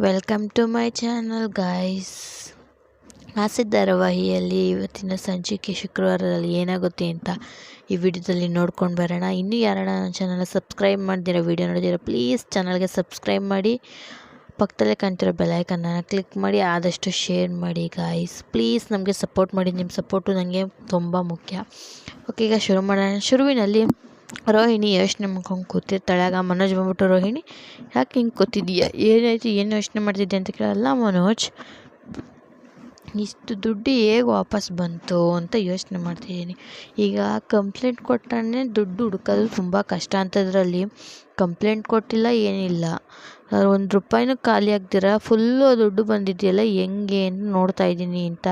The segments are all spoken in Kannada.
Welcome to my channel guys. ಆಸೆ ಧಾರಾವಾಹಿಯಲ್ಲಿ ಇವತ್ತಿನ ಸಂಚಿಕೆ ಶುಕ್ರವಾರದಲ್ಲಿ ಏನಾಗುತ್ತೆ ಅಂತ ಈ ವಿಡಿಯೋದಲ್ಲಿ ನೋಡ್ಕೊಂಡು ಬರೋಣ. ಇನ್ನೂ ಯಾರನ್ನ ನನ್ನ ಚಾನಲ್ನ ಸಬ್ಸ್ಕ್ರೈಬ್ ಮಾಡ್ದಿರೋ ವಿಡಿಯೋ ನೋಡಿದಿರೋ ಪ್ಲೀಸ್ ಚಾನಲ್ಗೆ ಸಬ್ಸ್ಕ್ರೈಬ್ ಮಾಡಿ, ಪಕ್ಕದಲ್ಲೇ ಕಾಣ್ತಿರೋ ಬೆಲ್ಲೈಕನ್ನ ಕ್ಲಿಕ್ ಮಾಡಿ, ಆದಷ್ಟು ಶೇರ್ ಮಾಡಿ ಗಾಯ್ಸ್. ಪ್ಲೀಸ್ ನಮಗೆ ಸಪೋರ್ಟ್ ಮಾಡಿ, ನಿಮ್ಮ ಸಪೋರ್ಟು ನನಗೆ ತುಂಬ ಮುಖ್ಯ. ಓಕೆ, ಈಗ ಶುರು ಮಾಡೋಣ. ಶುರುವಿನಲ್ಲಿ ರೋಹಿಣಿ ಯೋಚನೆ ಮಾಡ್ಕೊಂಡು ಕೂತಿರ್ತಾಳೆ. ಆಗ ಮನೋಜ್ ಬಂದ್ಬಿಟ್ಟು, ರೋಹಿಣಿ ಯಾಕೆ ಹಿಂಗೆ ಕೂತಿದ್ದೀಯಾ, ಏನಾಯ್ತು, ಏನು ಯೋಚನೆ ಮಾಡ್ತಿದ್ದೆ ಅಂತ ಕೇಳಲ್ಲ. ಮನೋಜ್, ಇಷ್ಟು ದುಡ್ಡು ಹೇಗೆ ವಾಪಸ್ ಬಂತು ಅಂತ ಯೋಚನೆ ಮಾಡ್ತಿದ್ದೀನಿ. ಈಗ ಕಂಪ್ಲೇಂಟ್ ಕೊಟ್ಟರೆ ದುಡ್ಡು ಹುಡ್ಕೋದು ತುಂಬ ಕಷ್ಟ ಅಂಥದ್ರಲ್ಲಿ ಕಂಪ್ಲೇಂಟ್ ಕೊಟ್ಟಿಲ್ಲ, ಏನಿಲ್ಲ, ₹1 ಖಾಲಿ ಆಗ್ದಿರ ಫುಲ್ಲು ದುಡ್ಡು ಬಂದಿದೆಯಲ್ಲ, ಹೆಂಗೆ ಅಂತ ನೋಡ್ತಾ ಇದ್ದೀನಿ ಅಂತ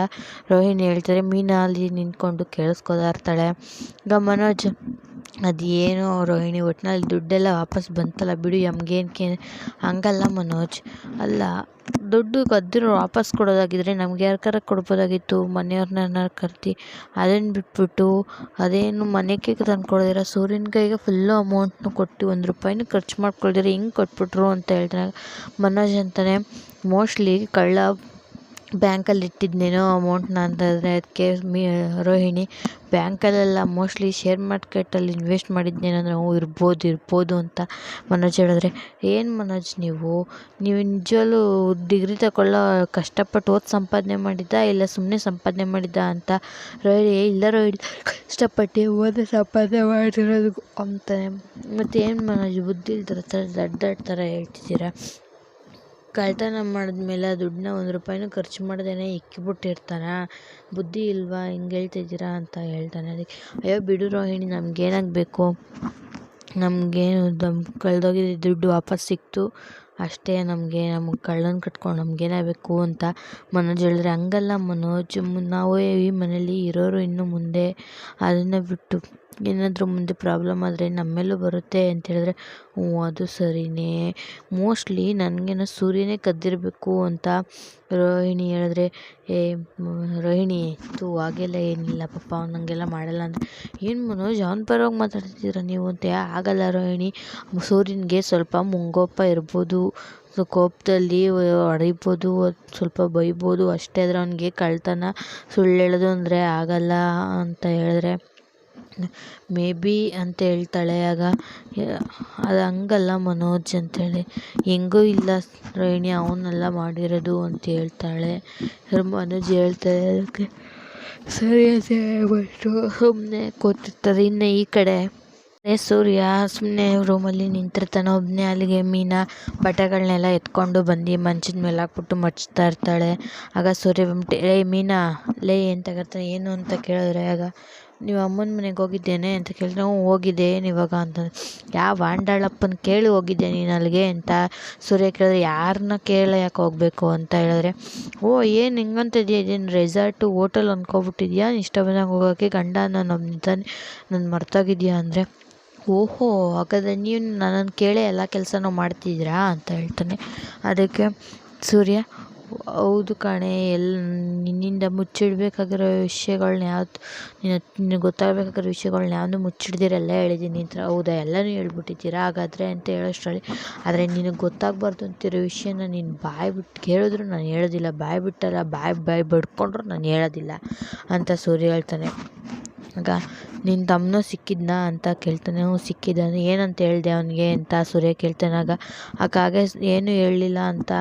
ರೋಹಿಣಿ ಹೇಳ್ತಾರೆ. ಮೀನಾ ಅಲ್ಲಿ ನಿಂತ್ಕೊಂಡು ಕೇಳಿಸ್ಕೊತಾ ಇರ್ತಾಳೆ. ಈಗ ಮನೋಜ್, ಅದೇನೋ ರೋಹಿಣಿ, ಒಟ್ಟಿನಲ್ಲಿ ದುಡ್ಡೆಲ್ಲ ವಾಪಸ್ ಬಂತಲ್ಲ ಬಿಡು, ನಮಗೇನಕ್ಕೆ. ಹಂಗಲ್ಲ ಮನೋಜ್, ಅಲ್ಲ, ದುಡ್ಡು ಕದ್ದಿರೋ ವಾಪಸ್ ಕೊಡೋದಾಗಿದ್ದರೆ ನಮ್ಗೆ ಯಾರ್ಗಾರ ಕೊಡ್ಬೋದಾಗಿತ್ತು, ಮನೆಯವ್ರನ್ನ ಕರ್ತಿ. ಅದನ್ನು ಬಿಟ್ಬಿಟ್ಟು ಅದೇನು ಮನೆಗೆ ತಂದು ಕೊಡೋದಿರ ಸೂರ್ಯನ ಕೈಗೆ ಫುಲ್ಲು ಅಮೌಂಟ್ನು ಕೊಟ್ಟು ₹1 ಖರ್ಚು ಮಾಡ್ಕೊಳ್ದಿರ ಹಿಂಗೆ ಕೊಟ್ಬಿಟ್ರು ಅಂತ ಹೇಳ್ತಾರೆ. ಮನೋಜ್ ಅಂತಾನೆ, ಮೋಸ್ಟ್ಲಿ ಕಳ್ಳ ಬ್ಯಾಂಕಲ್ಲಿ ಇಟ್ಟಿದ್ನೇನೋ ಅಮೌಂಟ್ನ ಅಂತಂದರೆ ಅದಕ್ಕೆ ರೋಹಿಣಿ, ಬ್ಯಾಂಕಲ್ಲೆಲ್ಲ ಮೋಸ್ಟ್ಲಿ ಶೇರ್ ಮಾರ್ಕೆಟಲ್ಲಿ ಇನ್ವೆಸ್ಟ್ ಮಾಡಿದ್ನೇನೋ ಅಂದರೆ ಇರ್ಬೋದು ಅಂತ ಮನೋಜ್ ಹೇಳಿದ್ರೆ, ಏನು ಮನೋಜ್ ನೀವು ನಿಜವಲ್ಲೂ ಡಿಗ್ರಿ ತಗೊಳ್ಳೋ ಕಷ್ಟಪಟ್ಟು ಓದಿ ಸಂಪಾದನೆ ಮಾಡಿದ್ದ ಇಲ್ಲ ಸುಮ್ಮನೆ ಸಂಪಾದನೆ ಮಾಡಿದ್ದ ಅಂತ ರೋಹಿಣಿ, ಇಲ್ಲ ರೋಹಿಣಿ ಕಷ್ಟಪಟ್ಟು ಓದಿ ಸಂಪಾದನೆ ಮಾಡಿರೋದು ಅಂತಾನೆ. ಮತ್ತು ಏನು ಮನೋಜ್ ಬುದ್ಧಿ ಇಲ್ದಿರೋ ಥರ ದಡ್ಡ ಥರ ಹೇಳ್ತಿದ್ದೀರಾ, ಕಳ್ತನ ಮಾಡಿದ್ಮೇಲೆ ಆ ದುಡ್ಡನ್ನ ₹1 ಖರ್ಚು ಮಾಡ್ದೇನೆ ಇಕ್ಕಿಬಿಟ್ಟಿರ್ತಾನ, ಬುದ್ಧಿ ಇಲ್ವಾ, ಹಿಂಗೆ ಹೇಳ್ತಿದ್ದೀರಾ ಅಂತ ಹೇಳ್ತಾನೆ. ಅದಕ್ಕೆ, ಅಯ್ಯೋ ಬಿಡು ರೋಹಿಣಿ, ನಮಗೇನಾಗಬೇಕು, ನಮಗೇನು ಕಳೆದೋಗಿದ್ದ ದುಡ್ಡು ವಾಪಸ್ ಸಿಕ್ತು ಅಷ್ಟೇ, ನಮಗೆ ಕಳ್ಳನ ಕಟ್ಕೊಂಡು ನಮಗೇನಾಗಬೇಕು ಅಂತ ಮನೋಜ್ ಹೇಳಿದ್ರೆ, ಹಂಗಲ್ಲ ಮನೋಜ್, ನಾವು ಈ ಮನೇಲಿ ಇರೋರು ಇನ್ನು ಮುಂದೆ, ಅದನ್ನು ಬಿಟ್ಟು ಏನಾದರೂ ಮುಂದೆ ಪ್ರಾಬ್ಲಮ್ ಆದರೆ ನಮ್ಮೇಲೂ ಬರುತ್ತೆ ಅಂತ ಹೇಳಿದ್ರೆ, ಅದು ಸರಿನೇ, ಮೋಸ್ಟ್ಲಿ ನನಗೇನೋ ಸೂರ್ಯನೇ ಕದ್ದಿರಬೇಕು ಅಂತ ರೋಹಿಣಿ ಹೇಳಿದ್ರೆ, ರೋಹಿಣಿ ಹಾಗೆಲ್ಲ ಏನಿಲ್ಲ ಪಾಪ, ಅವ್ನು ಹಂಗೆಲ್ಲ ಮಾಡಲ್ಲ ಅಂದರೆ, ಏನು ಮನೋಜ್ ಅವ್ನ ಪರವಾಗಿ ಮಾತಾಡ್ತಿದ್ದೀರ ನೀವು ಅಂತ. ಆಗಲ್ಲ ರೋಹಿಣಿ, ಸೂರ್ಯನಿಗೆ ಸ್ವಲ್ಪ ಮುಂಗೋಪ ಇರ್ಬೋದು, ಕೋಪದಲ್ಲಿ ಹೊಡಿಬೋದು, ಸ್ವಲ್ಪ ಬೈಬೋದು ಅಷ್ಟೇ, ಆದರೆ ಅವನಿಗೆ ಕಳ್ತನ ಸುಳ್ಳು ಹೇಳೋದು ಅಂದರೆ ಆಗಲ್ಲ ಅಂತ ಹೇಳಿದ್ರೆ, ಮೇ ಬಿ ಅಂತ ಹೇಳ್ತಾಳೆ. ಆಗ ಅದು ಹಂಗಲ್ಲ ಮನೋಜ್ ಅಂತೇಳಿ, ಹೆಂಗೂ ಇಲ್ಲ ರೋಹಿಣಿ, ಅವನ್ನೆಲ್ಲ ಮಾಡಿರೋದು ಅಂತ ಹೇಳ್ತಾಳೆ. ಮನೋಜ್ ಹೇಳ್ತಾಳೆ, ಅದಕ್ಕೆ ಸರಿ ಅಂತ ಹೇಳ್ಬಿಟ್ಟು ಸುಮ್ಮನೆ ಕೂತಿರ್ತಾರೆ. ಇನ್ನು ಈ ಕಡೆ ಸೂರ್ಯ ಸುಮ್ಮನೆ ರೂಮಲ್ಲಿ ನಿಂತಿರ್ತಾನೆ ಒಬ್ಬನೇ. ಅಲ್ಲಿಗೆ ಮೀನಾ ಬಟ್ಟೆಗಳನ್ನೆಲ್ಲ ಎತ್ಕೊಂಡು ಬಂದು ಮಂಚದ ಮೇಲೆ ಹಾಕ್ಬಿಟ್ಟು ಮಚ್ತಾ ಇರ್ತಾಳೆ. ಆಗ ಸೂರ್ಯ ಬಂದ್ಬಿಟ್ಟು, ಮೀನಾ ಲೇ ಅಂತ ಕರ್ತಾನೆ. ಏನು ಅಂತ ಕೇಳಿದ್ರೆ, ಆಗ ನೀವು ಅಮ್ಮನ ಮನೆಗೆ ಹೋಗಿದ್ದೇನೆ ಅಂತ ಕೇಳಿದ್ರೆ, ಹೋಗಿದ್ದೆ, ಏನು ಇವಾಗ ಅಂತಂದ್ರೆ, ಯಾವ ವಾಂಡಾಳಪ್ಪನ ಕೇಳಿ ಹೋಗಿದ್ದೆ ನೀನು ಅಲ್ಲಿಗೆ ಅಂತ ಸೂರ್ಯ ಕೇಳಿದ್ರೆ, ಯಾರನ್ನ ಯಾಕೆ ಹೋಗಬೇಕು ಅಂತ ಹೇಳಿದ್ರೆ, ಏನು ಹಿಂಗಂತಿದ್ಯಾ, ಇದೇನು ರೆಸಾರ್ಟು ಹೋಟೆಲ್ ಅಂದ್ಕೊಬಿಟ್ಟಿದ್ಯಾ, ಇಷ್ಟ ಬಂದಾಗ ಹೋಗೋಕ್ಕೆ, ಗಂಡ ನಾನು ಒಬ್ಬನಿದ್ದಾನೆ, ನಾನು ಮರ್ತೋಗಿದ್ಯಾ ಅಂದರೆ, ಓಹೋ ಹಾಗಾದರೆ ನೀವು ನನ್ನನ್ನು ಕೇಳಿ ಎಲ್ಲ ಕೆಲಸನೂ ಮಾಡ್ತಿದ್ದೀರಾ ಅಂತ ಹೇಳ್ತಾನೆ. ಅದಕ್ಕೆ ಸೂರ್ಯ, ಹೌದು ಕಣೆ, ನಿನ್ನಿಂದ ಮುಚ್ಚಿಡಬೇಕಾಗಿರೋ ವಿಷಯಗಳ್ನ ಯಾವ್ದು, ನಿನಗೆ ಗೊತ್ತಾಗಬೇಕಾಗಿರೋ ವಿಷಯಗಳ್ನ ಯಾವುದು ಮುಚ್ಚಿಡ್ದಿರೆಲ್ಲ ಹೇಳಿದ್ದೀನಿ ಅಂತ. ಹೌದಾ, ಎಲ್ಲನೂ ಹೇಳ್ಬಿಟ್ಟಿದ್ದೀರಾ ಹಾಗಾದರೆ ಅಂತ ಹೇಳೋಷ್ಟರಲ್ಲಿ, ಆದರೆ ನಿನಗೆ ಗೊತ್ತಾಗಬಾರ್ದು ಅಂತಿರೋ ವಿಷಯನ ನೀನು ಬಾಯಿ ಬಿಟ್ಟು ಕೇಳಿದ್ರು ನಾನು ಹೇಳೋದಿಲ್ಲ, ಬಾಯಿ ಬಿಟ್ಟಲ್ಲ ಬಾಯಿ ಬಡ್ಕೊಂಡ್ರು ನಾನು ಹೇಳೋದಿಲ್ಲ ಅಂತ ಸೂರ್ಯ ಹೇಳ್ತಾನೆ. ಆಗ ನಿನ್ನ ತಮ್ಮನೂ ಸಿಕ್ಕಿದ್ನಾ ಅಂತ ಕೇಳ್ತಾನೆ. ಸಿಕ್ಕಿದ್ದಾನೆ, ಏನಂತ ಹೇಳಿದೆ ಅವನಿಗೆ ಅಂತ ಸೂರ್ಯ ಕೇಳ್ತಾನೆ. ಹಾಗೆ ಏನೂ ಹೇಳಲಿಲ್ಲ ಅಂತ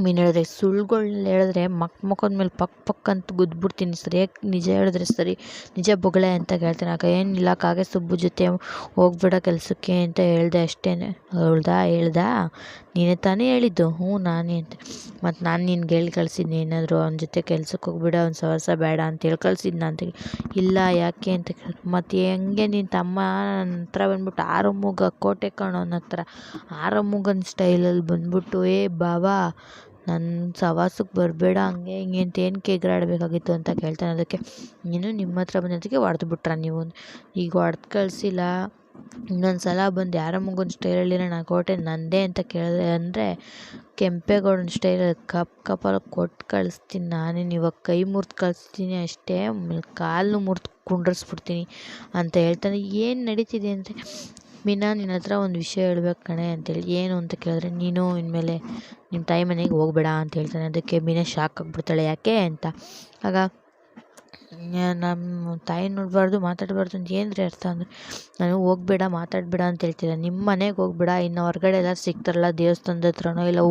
ಮೀನು ಹೇಳಿದ್ರೆ, ಸುಳ್ಳುಗಳ್ನ ಹೇಳಿದ್ರೆ ಮುಖದ ಮೇಲೆ ಪಕ್ ಅಂತ ಗುದ್ಬಿಡ್ತೀನಿ, ಸರಿಯಾಗಿ ನಿಜ ಹೇಳಿದ್ರೆ ಸರಿ, ನಿಜ ಬೊಗಳೆ ಅಂತ ಕೇಳ್ತಾನೆ. ಆಗ ಏನಿಲ್ಲ, ಕಾಗೆ ಸುಬ್ಬು ಜೊತೆ ಹೋಗ್ಬೇಡ ಕೆಲಸಕ್ಕೆ ಅಂತ ಹೇಳಿದೆ ಅಷ್ಟೇ. ಹೇಳ್ದಾ ನೀನೇ ತಾನೇ ಹೇಳಿದ್ದು, ನಾನೇ ಅಂತ. ಮತ್ತು ನಾನು ನಿನ್ಗೆ ಹೇಳಿ ಕಳಿಸಿದ್ನಿ ಏನಾದರೂ ಅವನ ಜೊತೆ ಕೆಲ್ಸಕ್ಕೆ ಹೋಗ್ಬಿಡ, ಅವ್ನ ಸಹವಾಸ ಬೇಡ ಅಂತ ಹೇಳಿ ಕಳಿಸಿದ್ನ ಅಂತ. ಇಲ್ಲ ಯಾಕೆ ಅಂತ ಕೇಳಿದ್ರು. ಮತ್ತು ಹೆಂಗೆ ನಿನ್ನ ತಮ್ಮ ನನ್ನ ಹತ್ರ ಬಂದ್ಬಿಟ್ಟು ಆರಮೂಗ ಕೋಟೆ ಕಾಣೋನ ಹತ್ರ ಆರಮೂಗನ ಸ್ಟೈಲಲ್ಲಿ ಬಂದ್ಬಿಟ್ಟು, ಬಾವಾ ನನ್ನ ಸಹವಾಸಕ್ಕೆ ಬರಬೇಡ ಹಂಗೆ ಹಿಂಗೆ ಅಂತ ಏನಕ್ಕೆ ಎಗರಾಡಬೇಕಾಗಿತ್ತು ಅಂತ ಕೇಳ್ತಾನೆ. ಅದಕ್ಕೆ, ನೀನು ನಿಮ್ಮ ಹತ್ರ ಬಂದಿದ್ದಕ್ಕೆ ಹೊಡೆದು ಬಿಟ್ರ ನೀವು, ಈಗ ಹೊಡೆದು ಕಳಿಸಿಲ್ಲ, ಇನ್ನೊಂದು ಸಲ ಬಂದು ಯಾರ ಮಗನ ಸ್ಟೈಲಲ್ಲಿ ನಾನು ಕೋಟೆ ನಂದೇ ಅಂತ ಕೇಳಿದ್ರೆ ಅಂದರೆ, ಕೆಂಪೇಗೌಡನ ಸ್ಟೈಲಲ್ಲಿ ಕಪ್ಪಲ್ಲಿ ಕೊಟ್ಟು ಕಳಿಸ್ತೀನಿ ನಾನೇನು, ಇವಾಗ ಕೈ ಮುರಿದು ಕಳಿಸ್ತೀನಿ ಅಷ್ಟೇ, ಆಮೇಲೆ ಕಾಲು ಮುರಿದು ಕುಂಡ್ರಿಸ್ಬಿಡ್ತೀನಿ ಅಂತ ಹೇಳ್ತಾನೆ. ಏನು ನಡೀತಿದೆ ಅಂದರೆ, ಮೀನಾ ನಿನ್ನ ಹತ್ರ ಒಂದು ವಿಷಯ ಹೇಳ್ಬೇಕು ಕಣೆ ಅಂತೇಳಿ. ಏನು ಅಂತ ಕೇಳಿದ್ರೆ, ನೀನು ಇನ್ಮೇಲೆ ನಿಮ್ಮ ತಾಯಿ ಮನೆಗೆ ಹೋಗ್ಬೇಡ ಅಂತ ಹೇಳ್ತಾನೆ. ಅದಕ್ಕೆ ಮೀನಾ ಶಾಕ್ ಆಗಿಬಿಡ್ತಾಳೆ, ಯಾಕೆ ಅಂತ. ಆಗ ನಮ್ಮ ತಾಯಿ ನೋಡಬಾರ್ದು ಮಾತಾಡಬಾರ್ದು ಅಂತ ಏನ್ರಿ ಅರ್ಥ ಅಂದರೆ, ನಾನು ಹೋಗ್ಬೇಡ ಮಾತಾಡಬೇಡ ಅಂತ ಹೇಳ್ತಿಲ್ಲ, ನಿಮ್ಮ ಮನೆಗೆ ಹೋಗ್ಬೇಡ, ಇನ್ನು ಹೊರಗಡೆ ಎಲ್ಲ ಸಿಗ್ತಾರಲ್ಲ ದೇವಸ್ಥಾನದ ಹತ್ರನೋ ಇಲ್ಲ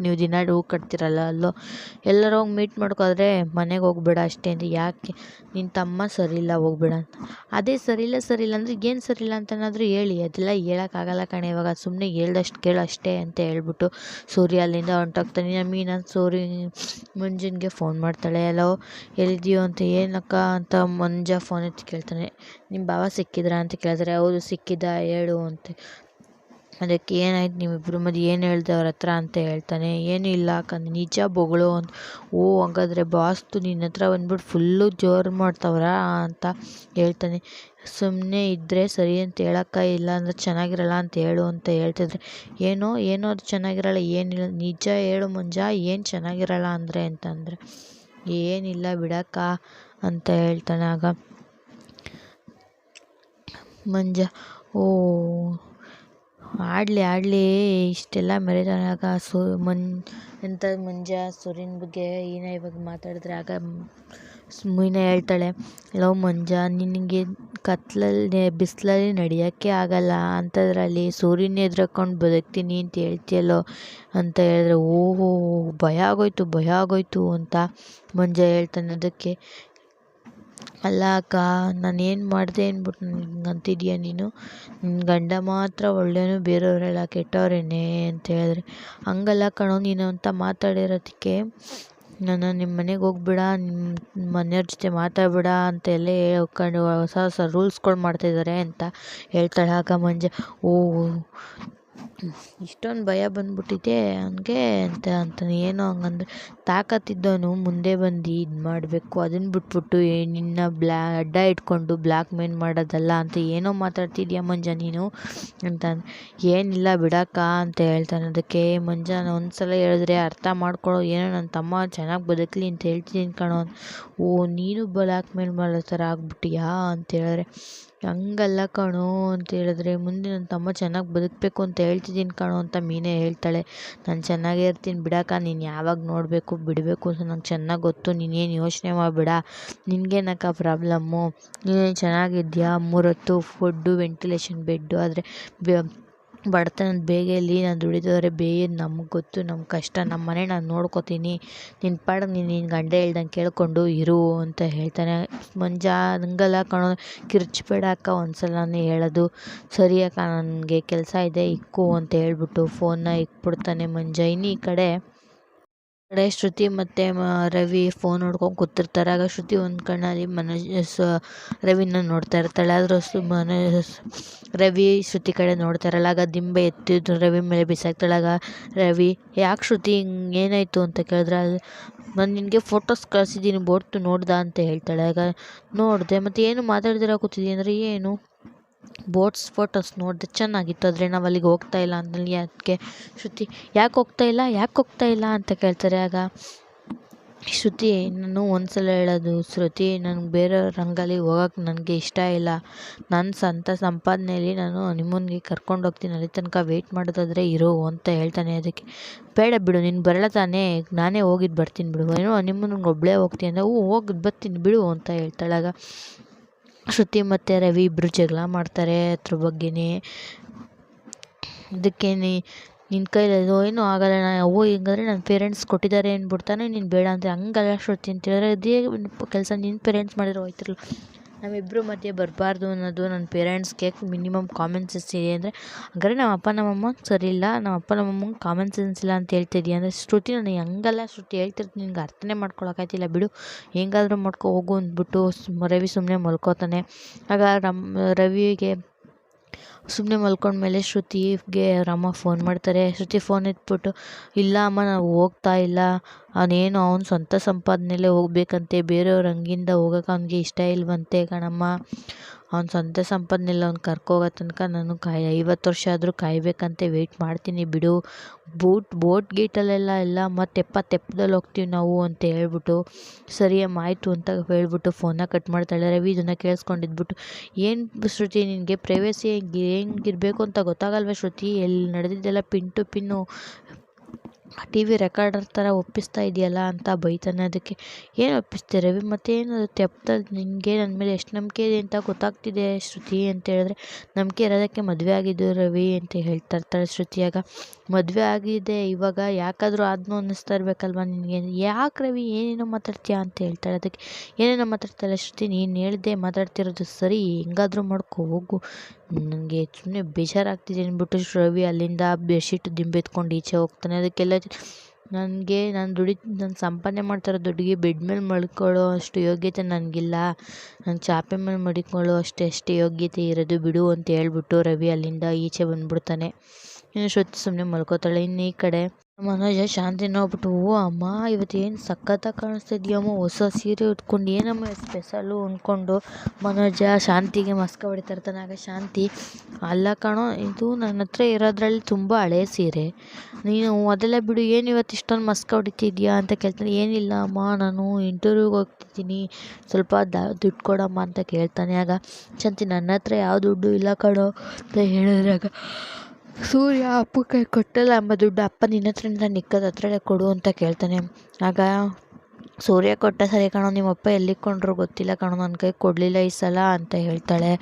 ನೀವು ದಿನ ಹೂ ಕಟ್ತಿರಲ್ಲ ಅಲ್ಲೋ ಎಲ್ಲರೂ ಹೋಗಿ ಮೀಟ್ ಮಾಡ್ಕೋದ್ರೆ ಮನೆಗೆ ಹೋಗ್ಬೇಡ ಅಷ್ಟೇ ಅಂತ. ಯಾಕೆ ನಿನ್ನ ತಮ್ಮ ಸರಿಯಿಲ್ಲ ಹೋಗ್ಬೇಡ ಅಂತ. ಅದೇ ಸರಿಯಿಲ್ಲ ಅಂದರೆ ಏನು ಸರಿಯಿಲ್ಲ ಅಂತನಾದರೂ ಹೇಳಿ, ಅದೆಲ್ಲ ಹೇಳೋಕ್ಕಾಗಲ್ಲ ಕಣೆ ಇವಾಗ, ಸುಮ್ಮನೆ ಹೇಳ್ದಷ್ಟು ಕೇಳು ಅಷ್ಟೇ ಅಂತ ಹೇಳ್ಬಿಟ್ಟು ಸೂರ್ಯ ಅಲ್ಲಿಂದ ಹೊಂಟೋಗ್ತಾನೆ. ಮೀನಾ ಮಂಜುನಿಗೆ ಫೋನ್ ಮಾಡ್ತಾಳೆ, ಎಲ್ಲೋ ಎಲ್ಲಿದೆಯೋ ಅಂತ. ಏನಕ್ಕ ಅಂತ ಮಂಜ ಫೋನ್ ಎತ್ತಿ ಕೇಳ್ತಾನೆ, ನಿಮ್ಮ ಭಾವ ಸಿಕ್ಕಿದ್ರಾ ಅಂತ ಕೇಳಿದ್ರೆ, ಹೌದು ಸಿಕ್ಕಿದ್ದ ಹೇಳು ಅಂತ. ಅದಕ್ಕೆ ಏನಾಯ್ತು ನಿಮ್ಮಿಬ್ಬರು ಮಧ್ಯೆ ಏನು ಹೇಳ್ದೆ ಅವ್ರ ಹತ್ರ ಅಂತ ಹೇಳ್ತಾನೆ. ಏನೂ ಇಲ್ಲ ಅಕ್ಕ ನಿಜ ಬೊಗಳು ಅಂತ. ಓ ಹಾಗಾದರೆ ಬಾಸ್ತು ನಿನ್ನ ಹತ್ರ ಬಂದ್ಬಿಟ್ಟು ಫುಲ್ಲು ಜೋರು ಮಾಡ್ತವ್ರಾ ಅಂತ ಹೇಳ್ತಾನೆ. ಸುಮ್ಮನೆ ಇದ್ದರೆ ಸರಿ ಅಂತ ಹೇಳಕ್ಕ, ಇಲ್ಲ ಅಂದರೆ ಚೆನ್ನಾಗಿರಲ್ಲ ಅಂತ ಹೇಳು ಅಂತ ಹೇಳ್ತಿದ್ರೆ, ಏನೋ ಅದು ಚೆನ್ನಾಗಿರಲ್ಲ, ಏನಿಲ್ಲ ನಿಜ ಹೇಳು ಮಂಜ, ಏನು ಚೆನ್ನಾಗಿರಲ್ಲ ಅಂದರೆ ಅಂತಂದರೆ, ಏನಿಲ್ಲ ಬಿಡಕ್ಕ ಅಂತ ಹೇಳ್ತಾನೆ. ಆಗ ಮಂಜ ಓ ಆಡಲಿ ಇಷ್ಟೆಲ್ಲ ಮೆರೆದಾನೆ. ಆಗ ಎಂಥ ಮಂಜ ಸೂರ್ಯನ ಬಗ್ಗೆ ಏನ ಇವಾಗ ಮಾತಾಡಿದ್ರೆ, ಆಗ ಮೀನಾ ಹೇಳ್ತಾಳೆ, ಲವ್ ಮಂಜ ನಿನಗೆ ಕತ್ಲಲ್ಲಿ ಬಿಸಿಲಲ್ಲಿ ನಡೆಯೋಕ್ಕೆ ಆಗಲ್ಲ ಅಂಥದ್ರಲ್ಲಿ ಸೂರ್ಯನ ಎದುರ್ಕೊಂಡು ಬದುಕ್ತೀನಿ ಅಂತ ಹೇಳ್ತೀಯಲ್ಲೋ ಅಂತ ಹೇಳಿದ್ರೆ, ಓಹೋ ಭಯ ಆಗೋಯ್ತು ಅಂತ ಮಂಜ ಹೇಳ್ತಾನೆ. ಅದಕ್ಕೆ ಅಲ್ಲ ಅಕ್ಕ ನಾನೇನು ಮಾಡಿದೆ ಅಂದ್ಬಿಟ್ಟು ನನಗೆ ಅಂತಿದೀಯ ನೀನು, ನಿನ್ನ ಗಂಡ ಮಾತ್ರ ಒಳ್ಳೆಯವನು, ಬೇರೆಯವರೆಲ್ಲ ಕೆಟ್ಟವರೇನೆ ಅಂತ ಹೇಳಿದ್ರೆ, ಹಂಗಲ್ಲ ಕಣೋ ನೀನು ಅಂತ ಮಾತಾಡಿರೋದಕ್ಕೆ ನಾನು ನಿಮ್ಮ ಮನೆಗೆ ಹೋಗ್ಬಿಡ, ನಿಮ್ಮ ಮನೆಯವ್ರ ಜೊತೆ ಮಾತಾಡ್ಬಿಡ ಅಂತ ಎಲ್ಲ ಹೇಳ್ಕೊಂಡು ಹೊಸ ರೂಲ್ಸ್ಗಳು ಮಾಡ್ತಾಯಿದ್ದಾರೆ ಅಂತ ಹೇಳ್ತಾಳೆ. ಆಗ ಮಂಜ ಓ ಇಷ್ಟೊಂದು ಭಯ ಬಂದ್ಬಿಟ್ಟಿದೆ ಅವನಿಗೆ ಅಂತ ಅಂತಾನೆ. ಏನೋ ಹಂಗಂದ್ರೆ ತಾಕತ್ತಿದ್ದವನು ಮುಂದೆ ಬಂದು ಇದು ಮಾಡಬೇಕು, ಅದನ್ನು ಬಿಟ್ಬಿಟ್ಟು ನಿನ್ನ ಅಡ್ಡ ಇಟ್ಕೊಂಡು ಬ್ಲ್ಯಾಕ್ ಮೇಲ್ ಮಾಡೋದಲ್ಲ ಅಂತ ಏನೋ ಮಾತಾಡ್ತಿದ್ಯಾ ಮಂಜ ನೀನು ಅಂತ. ಏನಿಲ್ಲ ಬಿಡಕ್ಕ ಅಂತ ಹೇಳ್ತಾನೆ. ಅದಕ್ಕೆ ಮಂಜ ಒಂದು ಸಲ ಹೇಳಿದ್ರೆ ಅರ್ಥ ಮಾಡ್ಕೊಳ್ಳೋ, ಏನೋ ನನ್ನ ತಮ್ಮ ಚೆನ್ನಾಗಿ ಬದುಕಲಿ ಅಂತ ಹೇಳ್ತಿದ್ದೀನಿ ಕಣೋ. ಓ ನೀನು ಬ್ಲ್ಯಾಕ್ ಮೇಲ್ ಮಾಡೋ ಥರ ಆಗ್ಬಿಟ್ಟಿಯಾ ಅಂತ ಹೇಳಿದ್ರೆ, ಹಂಗಲ್ಲ ಕಣೋ ಅಂತ ಹೇಳಿದ್ರೆ, ಮುಂದೆ ನನ್ನ ತಮ್ಮ ಚೆನ್ನಾಗಿ ಬದುಕಬೇಕು ಅಂತ ಹೇಳ್ತಿದ್ದೀನಿ ಕಣೋ ಅಂತ ಮೀನೇ ಹೇಳ್ತಾಳೆ. ನಾನು ಚೆನ್ನಾಗೇ ಇರ್ತೀನಿ ಬಿಡಕ್ಕ, ನೀನು ಯಾವಾಗ ನೋಡಬೇಕು ಬಿಡಬೇಕು ಅಂತ ನಂಗೆ ಚೆನ್ನಾಗಿ ಗೊತ್ತು, ನೀನೇನು ಯೋಚನೆ ಮಾಡಬೇಡ, ನಿನಗೇನಕ್ಕ ಪ್ರಾಬ್ಲಮ್ಮು, ನೀನೇನು ಚೆನ್ನಾಗಿದ್ಯಾ, 3 ಹೊತ್ತು ಫುಡ್ಡು ವೆಂಟಿಲೇಷನ್ ಬೆಡ್ಡು. ಆದರೆ ಬಡತನದ ಬೇಗೆಯಲ್ಲಿ ನಾನು ದುಡಿದವರೆ ಬೇಯೋದು ನಮಗೆ ಗೊತ್ತು, ನಮ್ಮ ಕಷ್ಟ, ನಮ್ಮ ಮನೆ ನಾನು ನೋಡ್ಕೋತೀನಿ, ನಿನ್ನ ಪಾಡಿಗೆ ನಿನ್ನ ಗಂಡ ಹೇಳ್ದಂಗೆ ಕೇಳ್ಕೊಂಡು ಇರು ಅಂತ ಹೇಳ್ತಾನೆ. ಮಂಜ ಹಂಗಲ್ಲ ಕಣೋ ಕಿರ್ಚಬೇಡ ಅಕ್ಕ, ಒಂದು ಸಲನೇ ಹೇಳೋದು, ಸರಿ ಅಕ್ಕ ನನಗೆ ಕೆಲಸ ಇದೆ ಇಕ್ಕು ಅಂತ ಹೇಳ್ಬಿಟ್ಟು ಫೋನ್ನ ಇಕ್ಬಿಡ್ತಾನೆ ಮಂಜ. ಇನ್ನು ಈ ಕಡೆ ಶ್ರುತಿ ಮತ್ತು ರವಿ ಫೋನ್ ನೋಡ್ಕೊಂಡು ಕೂತಿರ್ತಾರೆ. ಆಗ ಶ್ರುತಿ ಒಂದು ಕಣ್ಣಲ್ಲಿ ರವಿನ ನೋಡ್ತಾ ಇರ್ತಾಳೆ. ಆದರೂ ರವಿ ಶ್ರುತಿ ಕಡೆ ನೋಡ್ತಾ ಇರಲ್ಲ. ಆಗ ದಿಂಬೆ ಎತ್ತಿದ್ದು ರವಿ ಮೇಲೆ ಬಿಸಾಕ್ತಾಳೆ. ಆಗ ರವಿ ಯಾಕೆ ಶ್ರುತಿ ಏನಾಯಿತು ಅಂತ ಕೇಳಿದ್ರೆ, ನಾನು ನಿನಗೆ ಫೋಟೋಸ್ ಕಳಿಸಿದ್ದೀನಿ ಬೋರ್ತು ನೋಡ್ದ ಅಂತ ಹೇಳ್ತಾಳೆ. ಆಗ ನೋಡಿದೆ, ಮತ್ತು ಏನು ಮಾತಾಡ್ದಿರ ಕೂತಿದ್ದೀನಿ ಅಂದರೆ, ಏನು ಬೋಟ್ಸ್ ಫೋಟೋಸ್ ನೋಡಿದೆ ಚೆನ್ನಾಗಿತ್ತು, ಆದರೆ ನಾವು ಅಲ್ಲಿಗೆ ಹೋಗ್ತಾ ಇಲ್ಲ ಅಂದಲ್ಲಿ. ಅದಕ್ಕೆ ಶ್ರುತಿ ಯಾಕೆ ಹೋಗ್ತಾ ಇಲ್ಲ ಅಂತ ಕೇಳ್ತಾರೆ. ಆಗ ಶ್ರುತಿ ನಾನು ಒಂದು ಸಲ ಹೇಳೋದು ಶ್ರುತಿ, ನನಗೆ ಬೇರೆಯವ್ರ ರಂಗಲ್ಲಿ ಹೋಗೋಕ್ಕೆ ನನಗೆ ಇಷ್ಟ ಇಲ್ಲ, ನನ್ನ ಸ್ವಂತ ಸಂಪಾದನೆಯಲ್ಲಿ ನಾನು ನಿಮ್ಮನಿಗೆ ಕರ್ಕೊಂಡು ಹೋಗ್ತೀನಿ, ಅಲ್ಲಿ ತನಕ ವೆಯ್ಟ್ ಮಾಡೋದಾದರೆ ಇರು ಅಂತ ಹೇಳ್ತಾನೆ. ಅದಕ್ಕೆ ಬೇಡ ಬಿಡು, ನೀನು ಬರಲ್ಲ ತಾನೇ, ನಾನೇ ಹೋಗಿದ್ದು ಬರ್ತೀನಿ ಬಿಡು, ಏನೋ ನಿಮ್ಮನಿಗೆ ಒಬ್ಬಳೇ ಹೋಗ್ತೀನಿ ಅಂದರೆ, ಹೋಗಿದ್ದು ಬರ್ತೀನಿ ಬಿಡು ಅಂತ ಹೇಳ್ತಾಳೆ. ಆಗ ಶ್ರುತಿ ಮತ್ತು ರವಿ ಇಬ್ಬರು ಜಗಳ ಮಾಡ್ತಾರೆ ಅದ್ರ ಬಗ್ಗೆನೇ. ಅದಕ್ಕೆ ನಿನ್ನ ಕೈಲಿ ಏನೂ ಆಗಲ್ಲ, ಹಿಂಗಾದ್ರೆ ನನ್ನ ಪೇರೆಂಟ್ಸ್ ಕೊಟ್ಟಿದ್ದಾರೆ ಅಂದ್ಬಿಡ್ತಾನೆ, ನೀನು ಬೇಡ ಅಂತ. ಹಂಗಲ್ಲ ಶ್ರುತಿ ಅಂತ ಹೇಳಿದ್ರೆ, ಇದೇ ಕೆಲಸ ನಿನ್ನ ಪೇರೆಂಟ್ಸ್ ಮಾಡಿರೋ ಹೋಯ್ತಿರಲ್ಲ, ನಮ್ಮಿಬ್ಬರು ಮಧ್ಯೆ ಬರಬಾರ್ದು ಅನ್ನೋದು ನನ್ನ ಪೇರೆಂಟ್ಸ್ಗೆ ಮಿನಿಮಮ್ ಕಾಮನ್ ಸೆನ್ಸ್ ಇದೆ ಅಂದರೆ, ಹಾಗಾದ್ರೆ ನಮ್ಮ ಅಪ್ಪ ನಮ್ಮಮ್ಮ ಸರಿ ಇಲ್ಲ, ನಮ್ಮ ಅಪ್ಪ ನಮ್ಮಮ್ಮಂಗೆ ಕಾಮನ್ ಸೆನ್ಸ್ ಇಲ್ಲ ಅಂತ ಹೇಳ್ತಿದ್ದೀಯ ಅಂದರೆ, ಶ್ರುತಿ ನನಗೆ ಹಂಗಲ್ಲ ಶ್ರುತಿ ಹೇಳ್ತಿರ್ತೀನಿ, ನಿನ್ಗೆ ಅರ್ಥನೇ ಮಾಡ್ಕೊಳಕ್ಕಾಯ್ತಿಲ್ಲ ಬಿಡು, ಹೆಂಗಾದರೂ ಮಾಡ್ಕೊ ಹೋಗು ಅಂದ್ಬಿಟ್ಟು ರವಿ ಸುಮ್ಮನೆ ಮಲ್ಕೋತಾನೆ. ಆಗ ರವಿಗೆ ಸುಮ್ಮನೆ ಮಲ್ಕೊಂಡ್ಮೇಲೆ ಶ್ರುತಿಗೆ ಅವರಮ್ಮ ಫೋನ್ ಮಾಡ್ತಾರೆ. ಶ್ರುತಿ ಫೋನ್ ಎತ್ಬಿಟ್ಟು, ಇಲ್ಲ ಅಮ್ಮ ನಾವು ಹೋಗ್ತಾ ಇಲ್ಲ, ಅವನೇನು ಅವ್ನ ಸ್ವಂತ ಸಂಪಾದನೆಯಲ್ಲೇ ಹೋಗ್ಬೇಕಂತೆ, ಬೇರೆಯವ್ರ ಹಂಗಿಂದ ಹೋಗೋಕೆ ಅವ್ನಿಗೆ ಇಷ್ಟ ಇಲ್ವಂತೆ ಕಣಮ್ಮ, ಅವ್ನ ಸ್ವಂತ ಸಂಪಾದನೆಲ್ಲ ಅವ್ನು ಕರ್ಕೋಗೋ ತನಕ ನಾನು 50 ವರ್ಷ ಆದರೂ ಕಾಯಬೇಕಂತೆ ವೆಯ್ಟ್ ಮಾಡ್ತೀನಿ ಬಿಡು. ಬೋಟ್ ಗೀಟಲ್ಲೆಲ್ಲ ಎಲ್ಲ ತೆಪ್ಪದಲ್ಲಿ ಹೋಗ್ತೀವಿ ನಾವು ಅಂತ ಹೇಳ್ಬಿಟ್ಟು, ಸರಿ ಅಮ್ಮ ಆಯಿತು ಅಂತ ಹೇಳ್ಬಿಟ್ಟು ಫೋನ್ನ ಕಟ್ ಮಾಡ್ತಾಳೆ. ರವಿ ಇದನ್ನು ಕೇಳಿಸ್ಕೊಂಡಿದ್ಬಿಟ್ಟು, ಏನು ಶ್ರುತಿ ನಿನಗೆ ಪ್ರೈವೇಸಿ ಹೆಂಗಿರಬೇಕು ಅಂತ ಗೊತ್ತಾಗಲ್ವ ಶ್ರುತಿ, ಎಲ್ಲಿ ನಡೆದಿದ್ದೆಲ್ಲ pin to pin T V recorder ಥರ ಒಪ್ಪಿಸ್ತಾ ಇದೆಯಲ್ಲ ಅಂತ ಬೈತಾನೆ. ಅದಕ್ಕೆ ಏನು ಒಪ್ಪಿಸ್ತೆ ರವಿ, ಮತ್ತೇನು ತೆಪ್ಪದಲ್ಲಿ ನಿನಗೆ ನನ್ನ ಮೇಲೆ ಎಷ್ಟು ನಂಬಿಕೆ ಇದೆ ಅಂತ ಗೊತ್ತಾಗ್ತಿದೆ ಶ್ರುತಿ ಅಂತ ಹೇಳಿದ್ರೆ, ನಂಬಿಕೆ ಇರೋದಕ್ಕೆ ಮದುವೆ ಆಗಿದ್ದು ರವಿ ಅಂತ ಹೇಳ್ತಾ ಇರ್ತಾಳೆ ಶ್ರುತಿ. ಆಗ ಮದುವೆ ಆಗಿದೆ ಇವಾಗ ಯಾಕಾದರೂ ಆದ್ನೋ ಅನ್ನಿಸ್ತಾ ಇರಬೇಕಲ್ವ ನಿನಗೆ, ಯಾಕೆ ರವಿ ಏನೇನೋ ಮಾತಾಡ್ತೀಯಾ ಅಂತ ಹೇಳ್ತಾಳೆ. ಅದಕ್ಕೆ ಏನೇನೋ ಮಾತಾಡ್ತಾಳೆ ಶ್ರುತಿ, ನೀನು ಹೇಳ್ದೆ ಮಾತಾಡ್ತಿರೋದು ಸರಿ, ಹೆಂಗಾದರೂ ಮಾಡ್ಕೊ ಹೋಗು, ನನಗೆ ಸುಮ್ಮನೆ ಬೇಜಾರಾಗ್ತಿದೆ ಅಂದ್ಬಿಟ್ಟು ರವಿ ಅಲ್ಲಿಂದ ಬೆಡ್ಶೀಟ್ ದಿಂಬು ಎತ್ಕೊಂಡು ಈಚೆ ಹೋಗ್ತಾನೆ. ಅದಕ್ಕೆಲ್ಲ ನಾನು ಸಂಪಾದನೆ ಮಾಡ್ತಾರೋ ದುಡ್ಡಿಗೆ ಬೆಡ್ ಮೇಲೆ ಮಲ್ಕೊಳ್ಳೋ ಅಷ್ಟು ಯೋಗ್ಯತೆ ನನಗಿಲ್ಲ, ನಾನು ಚಾಪೆ ಮೇಲೆ ಮಡಿಕೊಳ್ಳೋ ಅಷ್ಟೇ ಯೋಗ್ಯತೆ ಇರೋದು ಬಿಡು ಅಂತ ಹೇಳ್ಬಿಟ್ಟು ರವಿ ಅಲ್ಲಿಂದ ಈಚೆ ಬಂದ್ಬಿಡ್ತಾನೆ. ಇನ್ನು ಶ್ರುತಿ ಸುಮ್ಮನೆ ಮಲ್ಕೋತಾಳೆ. ಇನ್ನು ಈ ಕಡೆ ಮನೋಜ ಶಾಂತಿ ನೋಡ್ಬಿಟ್ಟು, ಓ ಅಮ್ಮ ಇವತ್ತೇನು ಸಖತ್ತಾಗಿ ಕಾಣಿಸ್ತಿದ್ಯಮ್ಮ, ಹೊಸ ಸೀರೆ ಉಟ್ಕೊಂಡು, ಏನಮ್ಮ ಸ್ಪೆಷಲು ಅಂದ್ಕೊಂಡು ಮನೋಜ ಶಾಂತಿಗೆ ಮಸ್ಕ ಹೊಡಿತಾ ಇರ್ತಾನೆ. ಆಗ ಶಾಂತಿ, ಅಲ್ಲ ಕಣೋ, ಇದು ನನ್ನ ಹತ್ರ ಇರೋದ್ರಲ್ಲಿ ತುಂಬ ಹಳೆಯ ಸೀರೆ, ನೀನು ಅದೆಲ್ಲ ಬಿಡು, ಏನು ಇವತ್ತು ಇಷ್ಟೊಂದು ಮಸ್ಕ ಹೊಡಿತಿದ್ಯಾ ಅಂತ ಕೇಳ್ತಾನೆ. ಏನಿಲ್ಲ ಅಮ್ಮ, ನಾನು ಇಂಟರ್ವ್ಯೂಗೆ ಹೋಗ್ತಿದ್ದೀನಿ, ಸ್ವಲ್ಪ ದುಡ್ಡು ಕೊಡಮ್ಮ ಅಂತ ಕೇಳ್ತಾನೆ. ಆಗ ಶಾಂತಿ, ನನ್ನ ಹತ್ರ ಯಾವ ದುಡ್ಡು ಇಲ್ಲ ಕಣೋ ಅಂತ ಹೇಳಿದ್ರಾಗ ಸೂರ್ಯ ಅಪ್ಪ ಕೈ ಕೊಟ್ಟಲ್ಲ ಅಮ್ಮ ದುಡ್ಡು, ಅಪ್ಪ ನಿನ್ನ ಹತ್ರದಿಂದ ನಿಕ್ಕದ ಹತ್ರನೇ ಕೊಡು ಅಂತ ಕೇಳ್ತಾನೆ. ಆಗ ಸೂರ್ಯ ಕೊಟ್ಟ ಸರಿ ಕಣೋ, ನಿಮ್ಮಪ್ಪ ಎಲ್ಲಿಗೆ ಕೊಂಡ್ರು ಗೊತ್ತಿಲ್ಲ ಕಣೋ, ನನ್ನ ಕೈ ಕೊಡಲಿಲ್ಲ ಈ ಸಲ ಅಂತ ಹೇಳ್ತಾಳೆ.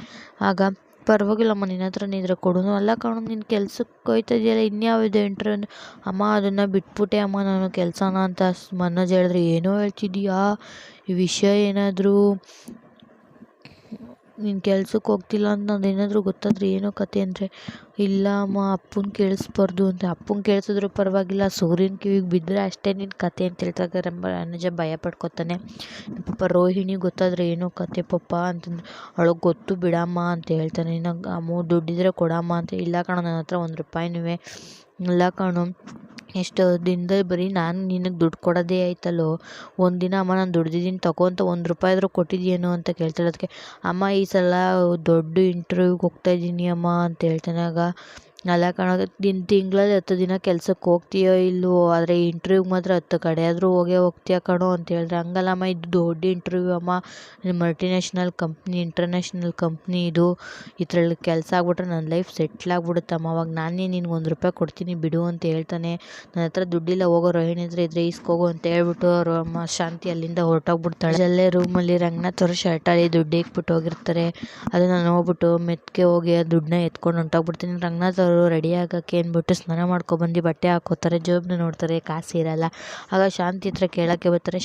ಆಗ ಪರವಾಗಿಲ್ಲಮ್ಮ, ನಿನ್ನ ಹತ್ರನೇ ಇದ್ರೆ ಕೊಡು. ಅಲ್ಲ ಕಣೋ, ನಿನ್ನ ಕೆಲ್ಸಕ್ಕೆ ಹೋಯ್ತಾ ಇದೆಯಲ್ಲ, ಇನ್ಯಾವಿದೆ ಇಂಟರ್ವ್ಯೂ, ಅಮ್ಮ ಅದನ್ನು ಬಿಟ್ಬಿಟ್ಟೆ ಅಮ್ಮ ನಾನು ಕೆಲಸನ ಅಂತ ಮನೋಜ್ ಹೇಳಿದ್ರೆ, ಏನೋ ಹೇಳ್ತಿದ್ದೀಯಾ, ಈ ವಿಷಯ ಏನಾದರೂ ನೀನು ಕೆಲ್ಸಕ್ಕೆ ಹೋಗ್ತಿಲ್ಲ ಅಂತ ಏನಾದರೂ ಗೊತ್ತಾದರೆ ಏನೋ ಕತೆ ಅಂದರೆ, ಇಲ್ಲ ಅಮ್ಮ ಅಪ್ಪನ ಕೇಳಿಸ್ಬಾರ್ದು ಅಂತ, ಅಪ್ಪನ ಕೇಳಿಸಿದ್ರು ಪರವಾಗಿಲ್ಲ, ಸೂರ್ಯನ ಕಿವಿಗೆ ಬಿದ್ದರೆ ಅಷ್ಟೇ ನಿನ್ನ ಕತೆ ಅಂತ ಹೇಳ್ತಾರೆ. ಅನುಜ ಭಯ ಪಡ್ಕೊತಾನೆ. ಪಾಪ ರೋಹಿಣಿ ಗೊತ್ತಾದರೆ ಏನೋ ಕತೆ ಪಾಪ ಅಂತಂದ್ರೆ, ಅವಳಿಗೆ ಗೊತ್ತು ಬಿಡಮ್ಮ ಅಂತ ಹೇಳ್ತಾನೆ. ನಂಗೆ ದುಡ್ಡಿದ್ರೆ ಕೊಡಮ್ಮ ಅಂತ, ಇಲ್ಲ ಕಣೋ ನನ್ನ ಹತ್ರ 1 ರೂಪಾಯಿನೂ ಇಲ್ಲ ಕಣೋ, ಎಷ್ಟು ದಿನದಲ್ಲಿ ಬರೀ ನಾನು ನಿನಗೆ ದುಡ್ಡು ಕೊಡೋದೇ ಆಯ್ತಲ್ಲೋ, ಒಂದಿನ ಅಮ್ಮ ನಾನು ದುಡ್ದಿದ್ದೀನಿ ತಗೋ ಅಂತ 1 ರೂಪಾಯಿ ಆದರೂ ಕೊಟ್ಟಿದ್ದೀನೋ ಅಂತ ಕೇಳ್ತಾಳೆ. ಅದಕ್ಕೆ ಅಮ್ಮ ಈ ಸಲ ದೊಡ್ಡ ಇಂಟರ್ವ್ಯೂಗೆ ಹೋಗ್ತಾಯಿದ್ದೀನಿ ಅಮ್ಮ ಅಂತ ಹೇಳ್ತಾನೆ. ಆಗ ಅಲ್ಲ ಕಣೋ, ತಿಂಗಳಲ್ಲಿ 10 ದಿನ ಕೆಲ್ಸಕ್ಕೆ ಹೋಗ್ತೀಯೋ ಇಲ್ವೋ, ಆದರೆ ಇಂಟರ್ವ್ಯೂಗೆ ಮಾತ್ರ 10 ಕಡೆ ಆದರೂ ಹೋಗ್ತೀಯ ಕಣೋ ಅಂತ ಹೇಳಿದ್ರೆ, ಹಂಗಲ್ಲಮ್ಮ ಇದು ದೊಡ್ಡ ಇಂಟರ್ವ್ಯೂ ಅಮ್ಮ, ಮಲ್ಟಿನ್ಯಾಷನಲ್ ಕಂಪ್ನಿ, ಇಂಟರ್ನ್ಯಾಷನಲ್ ಕಂಪ್ನಿ ಇದು, ಇದರಲ್ಲಿ ಕೆಲಸ ಆಗ್ಬಿಟ್ರೆ ನನ್ನ ಲೈಫ್ ಸೆಟ್ಲ್ ಆಗ್ಬಿಡುತ್ತಮ್ಮ, ಅವಾಗ ನಾನೇ ನಿನ್ಗೆ 1 ರೂಪಾಯಿ ಕೊಡ್ತೀನಿ ಬಿಡು ಅಂತ ಹೇಳ್ತಾನೆ. ನನ್ನ ಹತ್ರ ದುಡ್ಡಿಲ್ಲ, ಹೋಗೋ ರೋಹಿಣಿ ಹತ್ರ ಇದ್ರೆ ಈಸ್ಕೋಗು ಅಂತ ಹೇಳ್ಬಿಟ್ಟು ಅವರು ಅಮ್ಮ ಶಾಂತಿ ಅಲ್ಲಿಂದ ಹೊರಟೋಗ್ಬಿಡ್ತಾಳೆ. ಅಲ್ಲೇ ರೂಮಲ್ಲಿ ರಂಗನಾಥ್ ಅವರು ಶರ್ಟಲ್ಲಿ ದುಡ್ಡು ಇಕ್ಬಿಟ್ಟು ಹೋಗಿರ್ತಾರೆ. ಅದನ್ನು ನೋಡ್ಬಿಟ್ಟು ಮೆತ್ಕೆ ಹೋಗಿ ಆ ದುಡ್ಡನ್ನ ಎತ್ಕೊಂಡು ಹೊಂಟೋಗ್ಬಿಡ್ತೀನಿ. ರಂಗನಾಥ್ ಅವರು ರೆಡಿ ಆಗೋಕ್ಕೆ ಅಂದ್ಬಿಟ್ಟು ಸ್ನಾನ ಮಾಡ್ಕೊಬಂದು ಬಟ್ಟೆ ಹಾಕೋತಾರೆ, ಜೇಬನ್ನ ನೋಡ್ತಾರೆ, ಕಾಸು ಇರಲ್ಲ. ಆಗ ಶಾಂತಿ ಹತ್ರ ಕೇಳೋಕ್ಕೆ ಬರ್ತಾರೆ.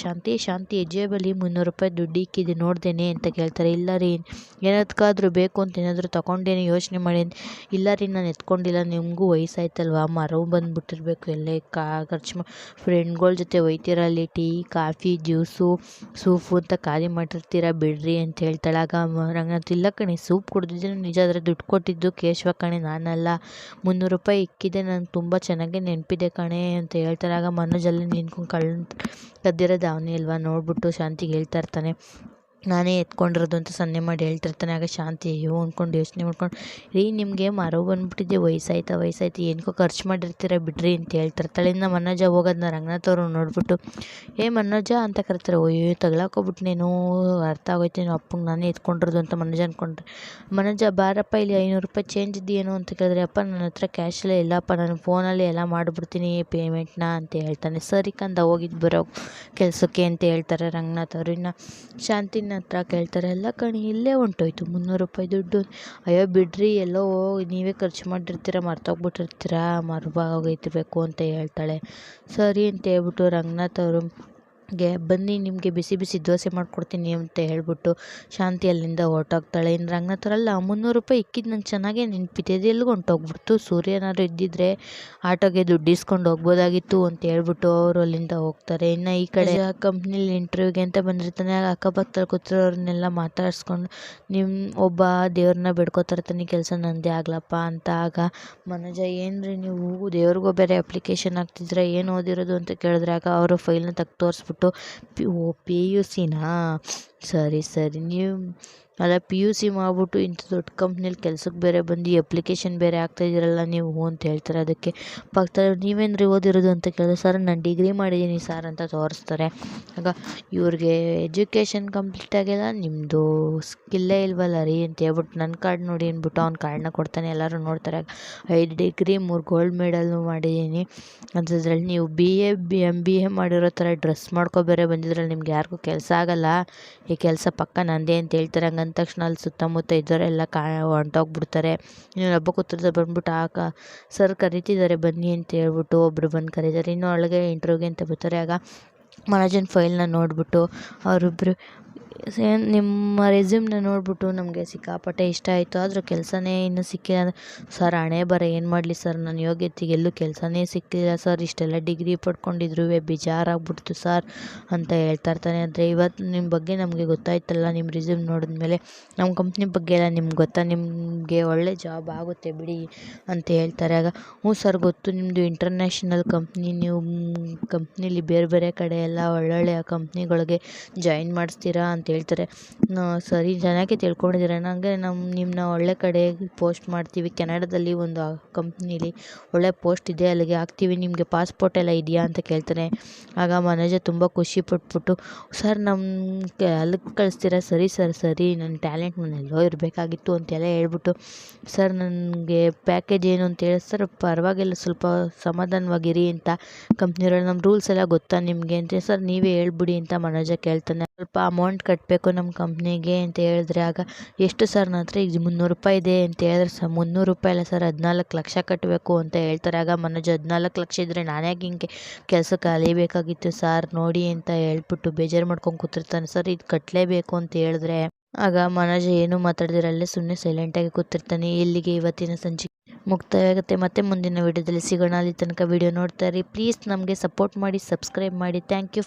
ಶಾಂತಿ ಜೇಬಲ್ಲಿ 300 ರೂಪಾಯಿ ದುಡ್ಡು ಇಕ್ಕಿದೆ ನೋಡ್ದೇನೆ ಅಂತ ಕೇಳ್ತಾರೆ. ಇಲ್ಲ ರೀ, ಏನದಕ್ಕಾದ್ರೂ ಬೇಕು ಅಂತ ಏನಾದರೂ ತೊಗೊಂಡೇನೆ ಯೋಚನೆ ಮಾಡಿ, ಇಲ್ಲ ರೀ ನಾನು ಎತ್ಕೊಂಡಿಲ್ಲ, ನಿಮಗೂ ವಯಸ್ಸಾಯ್ತಲ್ವ, ಮರವು ಬಂದುಬಿಟ್ಟಿರ್ಬೇಕು, ಎಲ್ಲೇ ಖರ್ಚು ಫ್ರೆಂಡ್ಗಳ ಜೊತೆ ಒಯ್ತೀರ, ಅಲ್ಲಿ ಟೀ ಕಾಫಿ ಜ್ಯೂಸು ಸೂಪು ಅಂತ ಖಾಲಿ ಮಾಡಿರ್ತೀರ ಬಿಡ್ರಿ ಅಂತ ಹೇಳ್ತಾಳೆ. ಆಗ ರಂಗನಾಥ್, ಇಲ್ಲ ಕಣೆ ಸೂಪ್ ಕುಡ್ದಿದ್ರೆ ನಿಜ, ಆದರೆ ದುಡ್ಡು ಕೊಟ್ಟಿದ್ದು ಕೇಶವ ಕಣೆ ನಾನಲ್ಲ, 300 ರೂಪಾಯಿ ಇಕ್ಕಿದೆ, ನನಗೆ ತುಂಬ ಚೆನ್ನಾಗೇ ನೆನಪಿದೆ ಕಣೆ ಅಂತ ಹೇಳ್ತಾರೆ. ಆಗ ಮನೋಜಲ್ಲಿ ನಿಂತ್ಕೊಂಡು ಕದ್ದಿರೋದು ಅವನೇ ಅಲ್ವಾ ನೋಡ್ಬಿಟ್ಟು ಶಾಂತಿಗೆ ಹೇಳ್ತಾ ಇರ್ತಾನೆ, ನಾನೇ ಎತ್ಕೊಂಡಿರೋದು ಅಂತ ಸನ್ನೆ ಮಾಡಿ ಹೇಳ್ತಿರ್ತಾನೆ. ಆಗ ಶಾಂತಿ ಅಯ್ಯೋ ಅಂದ್ಕೊಂಡು ಯೋಚನೆ ಮಾಡ್ಕೊಂಡು, ರೀ ನಿಮಗೆ ಮರವು ಬಂದುಬಿಟ್ಟಿದೆ, ವಯಸ್ಸಾಯ್ತು ಏನಕ್ಕೋ ಖರ್ಚು ಮಾಡಿರ್ತೀರ ಬಿಡ್ರಿ ಅಂತ ಹೇಳ್ತಿರ್ತಾಳೆ. ಇನ್ನು ಮನೋಜ ಹೋಗೋದನ್ನ ರಂಗನಾಥ್ ಅವರು ನೋಡ್ಬಿಟ್ಟು, ಮನೋಜ ಅಂತ ಕರಿತಾರೆ. ಅಯ್ಯೋ ತಗೊಳಕೋಬಿಟ್ನೇನೋ, ಅರ್ಥ ಆಗೋಯ್ತೇನೋ ಅಪ್ಪಂಗೆ ನಾನೇ ಎತ್ಕೊಂಡಿರೋದು ಅಂತ ಮನೋಜ ಅಂದ್ಕೊಂಡ್ರೆ. ಮನೋಜ ಬಾರಪ್ಪ ಇಲ್ಲಿ 500 ರೂಪಾಯಿ ಚೇಂಜ್ ಇದೆಯೇನೋ ಅಂತ ಕೇಳಿದ್ರೆ, ಅಪ್ಪ ನನ್ನ ಹತ್ರ ಕ್ಯಾಶಲ್ಲೇ ಇಲ್ಲಪ್ಪ, ನಾನು ಫೋನಲ್ಲಿ ಎಲ್ಲ ಮಾಡಿಬಿಡ್ತೀನಿ ಪೇಮೆಂಟ್ನ ಅಂತ ಹೇಳ್ತಾನೆ. ಸರಿ ಕಂದ ಹೋಗಿದ್ದು ಬರೋ ಕೆಲಸಕ್ಕೆ ಅಂತ ಹೇಳ್ತಾರೆ ರಂಗನಾಥ್ ಅವರು. ಇನ್ನು ಶಾಂತಿನ ಹತ್ರ ಕೇಳ್ತಾರೆ, ಎಲ್ಲ ಕಣಿ ಇಲ್ಲೇ ಹೊಂಟೋಯ್ತು 300 ರೂಪಾಯಿ ದುಡ್ಡು, ಅಯ್ಯೋ ಬಿಡ್ರಿ ಎಲ್ಲೋ ನೀವೇ ಖರ್ಚು ಮಾಡಿರ್ತೀರ, ಮರ್ತೋಗ್ಬಿಟ್ಟಿರ್ತೀರ, ಮರ್ವಾಗೋಗೈತಿರ್ಬೇಕು ಅಂತ ಹೇಳ್ತಾಳೆ. ಸರಿ ಅಂತ ಹೇಳ್ಬಿಟ್ಟು ರಂಗನಾಥ್ ಅವರು ಬನ್ನಿ ನಿಮಗೆ ಬಿಸಿ ಬಿಸಿ ದೋಸೆ ಮಾಡಿಕೊಡ್ತೀನಿ ಅಂತ ಹೇಳ್ಬಿಟ್ಟು ಶಾಂತಿ ಅಲ್ಲಿಂದ ಹೊರಟೋಗ್ತಾಳೆ. ಇನ್ನು ರಂಗನಾಥ್ ಅವರಲ್ಲ 300 ರೂಪಾಯಿ ಇಕ್ಕಿದ್ದು ನಂಗೆ ಚೆನ್ನಾಗೇ ನೆನಪಿದೆ, ಅದು ಎಲ್ಲಿಗೆ ಹೊಂಟೋಗ್ಬಿಡ್ತು, ಸೂರ್ಯನಾದ್ರು ಇದ್ದಿದ್ರೆ ಆಟೋಗೆ ದುಡ್ಡು ಇಸ್ಕೊಂಡು ಹೋಗ್ಬೋದಾಗಿತ್ತು ಅಂತ ಹೇಳ್ಬಿಟ್ಟು ಅವರು ಅಲ್ಲಿಂದ ಹೋಗ್ತಾರೆ. ಇನ್ನು ಈ ಕಡೆ ಕಂಪ್ನಿಲಿ ಇಂಟರ್ವ್ಯೂಗೆ ಅಂತ ಬಂದಿರ್ತಾನೆ. ಅಕ್ಕಪಕ್ಕದಲ್ಲಿ ಕೂತಿರೋರ್ನೆಲ್ಲ ಮಾತಾಡಿಸ್ಕೊಂಡು, ಒಬ್ಬ ದೇವ್ರನ್ನ ಬೇಡ್ಕೋತಿರ್ತಾನೆ, ಕೆಲಸ ನಂದೇ ಆಗ್ಲಪ್ಪ ಅಂತ. ಆಗ ಮನೋಜ, ಏನ್ರಿ ನೀವು ದೇವ್ರಿಗೂ ಬೇರೆ ಅಪ್ಲಿಕೇಶನ್ ಹಾಕ್ತಿದ್ರೆ, ಏನು ಓದಿರೋದು ಅಂತ ಕೇಳಿದ್ರೆ, ಆಗ ಅವರು ಫೈಲ್ನ ತೋರಿಸ್ಬಿಟ್ಟು, PUCನಾ, ಸರಿ ನೀವು ಅಲ್ಲ PUC ಮಾಡ್ಬಿಟ್ಟು ಇಂಥ ದೊಡ್ಡ ಕಂಪ್ನಿಲಿ ಕೆಲ್ಸಕ್ಕೆ ಬೇರೆ ಬಂದು ಅಪ್ಲಿಕೇಶನ್ ಬೇರೆ ಹಾಕ್ತಾಯಿದ್ದೀರಲ್ಲ ನೀವು ಅಂತ ಹೇಳ್ತಾರೆ. ಅದಕ್ಕೆ ಪಕ್ಕದಲ್ಲಿ ನೀವೇನ್ರಿ ಓದಿರೋದು ಅಂತ ಕೇಳಿದ್ರೆ ಸರ್ ನಾನು ಡಿಗ್ರಿ ಮಾಡಿದ್ದೀನಿ ಸರ್ ಅಂತ ತೋರಿಸ್ತಾರೆ. ಆಗ ಇವ್ರಿಗೆ ಎಜುಕೇಷನ್ ಕಂಪ್ಲೀಟ್ ಆಗಿಲ್ಲ, ನಿಮ್ಮದು ಸ್ಕಿಲ್ಲೇ ಇಲ್ವಲ್ಲ ರೀ ಅಂತ ಹೇಳ್ಬಿಟ್ಟು ನನ್ನ ಕಾರ್ಡ್ ನೋಡಿ ಅಂದ್ಬಿಟ್ಟು ಅವ್ನ ಕಾರ್ಡನ್ನ ಕೊಡ್ತಾನೆ. ಎಲ್ಲರೂ ನೋಡ್ತಾರೆ. 5 ಡಿಗ್ರಿ 3 ಗೋಲ್ಡ್ ಮೆಡಲ್ನು ಮಾಡಿದ್ದೀನಿ ಅಂಥದ್ರಲ್ಲಿ ನೀವು MBA ಮಾಡಿರೋ ಥರ ಡ್ರೆಸ್ ಮಾಡ್ಕೊ ಬೇರೆ ಬಂದಿದ್ರಲ್ಲಿ ನಿಮ್ಗೆ ಯಾರಿಗೂ ಕೆಲಸ ಆಗಲ್ಲ, ಈ ಕೆಲಸ ಪಕ್ಕ ನಂದೇ ಅಂತ ಹೇಳ್ತಾರೆ. ಹಂಗಂದ ತಕ್ಷಣ ಅಲ್ಲಿ ಸುತ್ತಮುತ್ತ ಇದ್ದವರೆಲ್ಲ ಹೊಂಟೋಗ್ಬಿಡ್ತಾರೆ. ಇನ್ನು ಹಬ್ಬ ಕೂತಿರ್ತಾರೆ. ಬಂದ್ಬಿಟ್ಟು ಸರ್ ಕರಿತಿದ್ದಾರೆ ಬನ್ನಿ ಅಂತ ಹೇಳ್ಬಿಟ್ಟು ಒಬ್ಬರು ಬಂದು ಕರೀತಾರೆ. ಇನ್ನೂ ಒಳಗೆ ಇಂಟರ್ವ್ಯೂಗೆ ಅಂತ ಬರ್ತಾರೆ. ಆಗ ಮನೋಜನ್ ಫೈಲ್ನ ನೋಡಿಬಿಟ್ಟು ಅವರಿಬ್ಬರು ನಿಮ್ಮ ರೆಸ್ಯೂಮ್ನ ನೋಡಿಬಿಟ್ಟು ನಮಗೆ ಸಿಕ್ಕಾಪಟ್ಟೆ ಇಷ್ಟ ಆಯಿತು, ಆದರೂ ಕೆಲಸನೇ ಇನ್ನೂ ಸಿಕ್ಕಿಲ್ಲ ಅಂದರೆ ಸರ್ ಹಣೆ ಬರ ಏನು ಮಾಡಲಿ ಸರ್, ನನ್ನ ಯೋಗ್ಯತೆಗೆ ಎಲ್ಲೂ ಕೆಲಸನೇ ಸಿಕ್ಕಿಲ್ಲ ಸರ್, ಇಷ್ಟೆಲ್ಲ ಡಿಗ್ರಿ ಪಡ್ಕೊಂಡಿದ್ರು ಬೇಜಾರಾಗ್ಬಿಡ್ತು ಸರ್ ಅಂತ ಹೇಳ್ತಾ ಇರ್ತಾನೆ. ಅಂದರೆ ಇವತ್ತು ನಿಮ್ಮ ಬಗ್ಗೆ ನಮಗೆ ಗೊತ್ತಾಯ್ತಲ್ಲ, ನಿಮ್ಮ ರೆಸ್ಯೂಮ್ ನೋಡಿದ್ಮೇಲೆ ನಮ್ಮ ಕಂಪ್ನಿ ಬಗ್ಗೆ ಎಲ್ಲ ನಿಮ್ಗೆ ಗೊತ್ತಾ, ನಿಮಗೆ ಒಳ್ಳೆ ಜಾಬ್ ಆಗುತ್ತೆ ಬಿಡಿ ಅಂತ ಹೇಳ್ತಾರೆ. ಆಗ ಹ್ಞೂ ಸರ್ ಗೊತ್ತು, ನಿಮ್ಮದು ಇಂಟರ್ನ್ಯಾಷನಲ್ ಕಂಪ್ನಿ, ನೀವು ಕಂಪ್ನೀಲಿ ಬೇರೆ ಬೇರೆ ಕಡೆ ಎಲ್ಲ ಒಳ್ಳೊಳ್ಳೆಯ ಕಂಪ್ನಿಗಳಿಗೆ ಜಾಯಿನ್ ಮಾಡಿಸ್ತೀರಾ ಅಂತ ಹೇಳ್ತಾರೆ. ಸರಿ ಚೆನ್ನಾಗಿ ತಿಳ್ಕೊಂಡಿದ್ದೀರ, ನನಗೆ ನಿಮ್ಮನ್ನ ಒಳ್ಳೆ ಕಡೆ ಪೋಸ್ಟ್ ಮಾಡ್ತೀವಿ, ಕೆನಡಾದಲ್ಲಿ ಒಂದು ಕಂಪ್ನೀಲಿ ಒಳ್ಳೆ ಪೋಸ್ಟ್ ಇದೆ, ಅಲ್ಲಿಗೆ ಹಾಕ್ತೀವಿ, ನಿಮಗೆ ಪಾಸ್ಪೋರ್ಟ್ ಎಲ್ಲ ಇದೆಯಾ ಅಂತ ಕೇಳ್ತಾನೆ. ಆಗ ಮನೋಜ ತುಂಬ ಖುಷಿ ಪಟ್ಬಿಟ್ಟು ಸರ್ ನಮ್ಗೆ ಅಲ್ಲಿಗೆ ಕಳಿಸ್ತೀರಾ, ಸರಿ ಸರ್ ಸರಿ, ನನ್ನ ಟ್ಯಾಲೆಂಟ್ ನಾನೆಲ್ಲೋ ಇರಬೇಕಾಗಿತ್ತು ಅಂತೆಲ್ಲ ಹೇಳ್ಬಿಟ್ಟು ಸರ್ ನನಗೆ ಪ್ಯಾಕೇಜ್ ಏನು ಅಂತ ಹೇಳಿ ಸರ್ ಪರವಾಗಿಲ್ಲ ಸ್ವಲ್ಪ ಸಮಾಧಾನವಾಗಿರಿ ಅಂತ, ಕಂಪ್ನಿಯವ್ರಲ್ಲಿ ನಮ್ಮ ರೂಲ್ಸ್ ಎಲ್ಲ ಗೊತ್ತಾ ನಿಮಗೆ ಅಂತ ಸರ್ ನೀವೇ ಹೇಳ್ಬಿಡಿ ಅಂತ ಮನೋಜ ಕೇಳ್ತಾನೆ. ಸ್ವಲ್ಪ ಅಮೌಂಟ್ ಕಟ್ಟಬೇಕು ನಮ್ಮ ಕಂಪ್ನಿಗೆ ಅಂತ ಹೇಳಿದ್ರೆ. ಆಗ ಎಷ್ಟು ಸರ್ ನನ್ನ ಹತ್ರ ಈಗ 300 ರೂಪಾಯಿ ಇದೆ ಅಂತ ಹೇಳಿದ್ರೆ ಸರ್ 300 ರೂಪಾಯಿ ಇಲ್ಲ ಸರ್ 14 ಲಕ್ಷ ಕಟ್ಟಬೇಕು ಅಂತ ಹೇಳ್ತಾರೆ. ಆಗ ಮನೋಜ್ 14 ಲಕ್ಷ ಇದ್ದರೆ ನಾನ್ಯಾಕೆ ಹಿಂಗೆ ಕೆಲಸಕ್ಕೆ ಅಲಿಬೇಕಾಗಿತ್ತು ಸರ್ ನೋಡಿ ಅಂತ ಹೇಳ್ಬಿಟ್ಟು ಬೇಜಾರು ಮಾಡ್ಕೊಂಡು ಕೂತಿರ್ತಾನೆ. ಸರ್ ಇದು ಕಟ್ಟಲೇಬೇಕು ಅಂತ ಹೇಳಿದ್ರೆ ಆಗ ಮನೋಜ್ ಏನು ಮಾತಾಡ್ದಿರಲ್ಲೇ ಸುಮ್ಮನೆ ಸೈಲೆಂಟಾಗಿ ಕೂತಿರ್ತಾನೆ. ಇಲ್ಲಿಗೆ ಇವತ್ತಿನ ಸಂಚಿಕೆ ಮುಕ್ತಾಯ ಆಗುತ್ತೆ. ಮತ್ತೆ ಮುಂದಿನ ವಿಡಿಯೋದಲ್ಲಿ ಸಿಗೋಣ. ಅಲ್ಲಿ ತನಕ ವಿಡಿಯೋ ನೋಡ್ತಾ ಇರಿ ಪ್ಲೀಸ್, ನಮಗೆ ಸಪೋರ್ಟ್ ಮಾಡಿ, ಸಬ್ಸ್ಕ್ರೈಬ್ ಮಾಡಿ. Thank you.